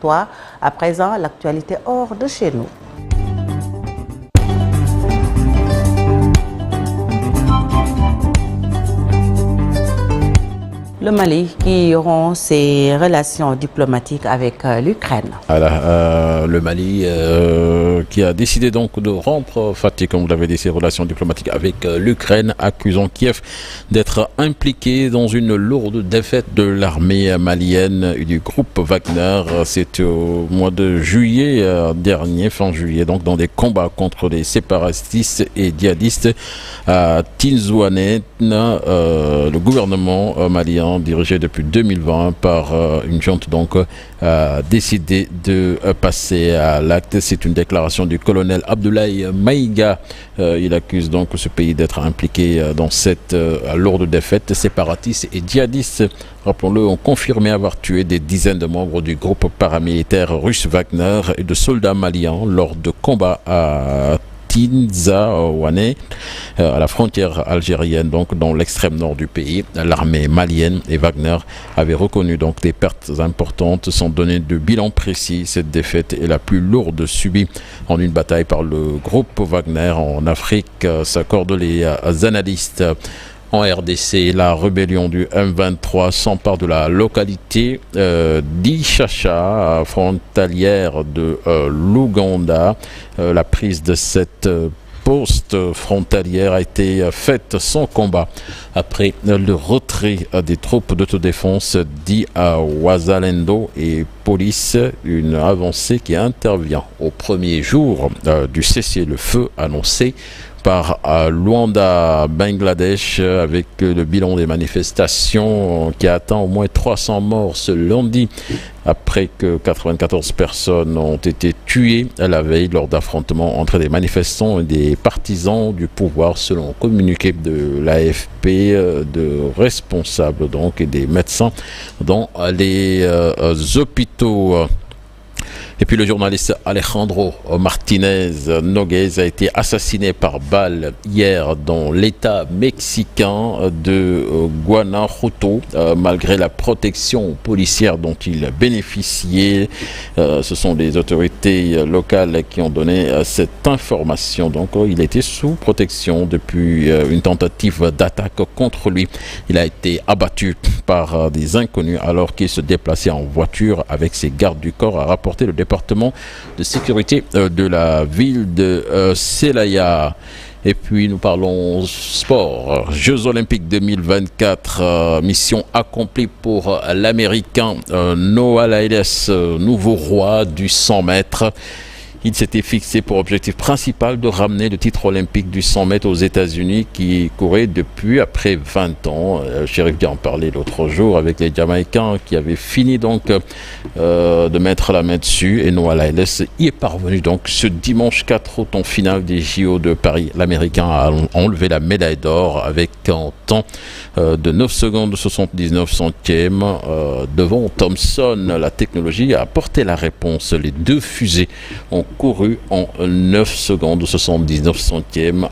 Toi, à présent, l'actualité hors de chez nous. Le Mali qui rompt ses relations diplomatiques avec l'Ukraine. Voilà, le Mali qui a décidé donc de rompre, Fatih, comme vous l'avez dit, ses relations diplomatiques avec l'Ukraine, accusant Kiev d'être impliqué dans une lourde défaite de l'armée malienne et du groupe Wagner. C'était au mois de juillet dernier, fin juillet, donc dans des combats contre les séparatistes et djihadistes à Tinzouanet. Le gouvernement malien, dirigé depuis 2020 par une junte, donc a décidé de passer à l'acte. C'est une déclaration du colonel Abdoulaye Maïga. Il accuse donc ce pays d'être impliqué dans cette lourde défaite. Séparatiste et djihadistes, rappelons-le, ont confirmé avoir tué des dizaines de membres du groupe paramilitaire russe Wagner et de soldats maliens lors de combats à Tinzouanet, à la frontière algérienne, donc dans l'extrême nord du pays. L'armée malienne et Wagner avaient reconnu donc des pertes importantes sans donner de bilan précis. Cette défaite est la plus lourde subie en une bataille par le groupe Wagner en Afrique, s'accordent les analystes. En RDC, la rébellion du M23 s'empare de la localité d'Ichacha, frontalière de l'Ouganda. La prise de cette poste frontalière a été faite sans combat après le retrait des troupes d'autodéfense dit à Wazalendo et police, une avancée qui intervient au premier jour du cessez-le-feu annoncé par Luanda, Bangladesh, avec le bilan des manifestations qui a atteint au moins 300 morts ce lundi, après que 94 personnes ont été tuées à la veille lors d'affrontements entre des manifestants et des partisans du pouvoir, selon un communiqué de l'AFP, de responsables donc et des médecins dans les hôpitaux. Et puis le journaliste Alejandro Martinez Noguez a été assassiné par balle hier dans l'État mexicain de Guanajuato, malgré la protection policière dont il bénéficiait. Ce sont les autorités locales qui ont donné cette information. Donc il était sous protection depuis une tentative d'attaque contre lui. Il a été abattu par des inconnus alors qu'il se déplaçait en voiture avec ses gardes du corps, a rapporté le département de sécurité de la ville de Celaya. Et puis nous parlons sport. Jeux Olympiques 2024, mission accomplie pour l'Américain Noah Lyles, nouveau roi du 100 mètres. Il s'était fixé pour objectif principal de ramener le titre olympique du 100 mètres aux États-Unis qui courait depuis après 20 ans. Chérif en parlait l'autre jour avec les Jamaïcains qui avaient fini donc de mettre la main dessus, et Noah Lyles y est parvenu donc ce dimanche 4 août en finale des JO de Paris. L'Américain a enlevé la médaille d'or avec un temps de 9 secondes 79 centièmes devant Thompson. La technologie a apporté la réponse. Les deux fusées ont couru en 9 secondes 79 centièmes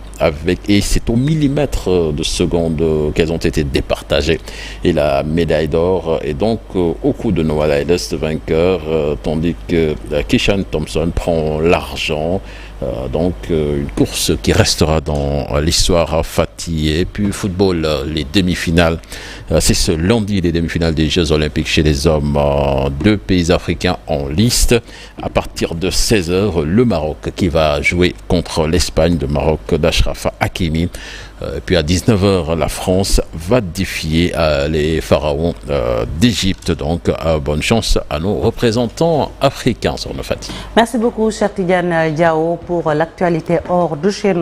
et c'est au millimètre de seconde qu'elles ont été départagées. Et la médaille d'or est donc au coup de Noah Lyles, vainqueur, tandis que Keishan Thompson prend l'argent. Donc une course qui restera dans l'histoire Fatih. Et puis football, les demi-finales, c'est ce lundi les demi-finales des Jeux Olympiques chez les hommes. Deux pays africains en liste. À partir de 16h, le Maroc qui va jouer contre l'Espagne, le Maroc d'Achraf Hakimi. Et puis à 19h, la France va défier les pharaons d'Égypte. Donc bonne chance à nos représentants africains sur nos Fatih. Merci beaucoup, cher Tidiane Diao, pour l'actualité hors de chez nous.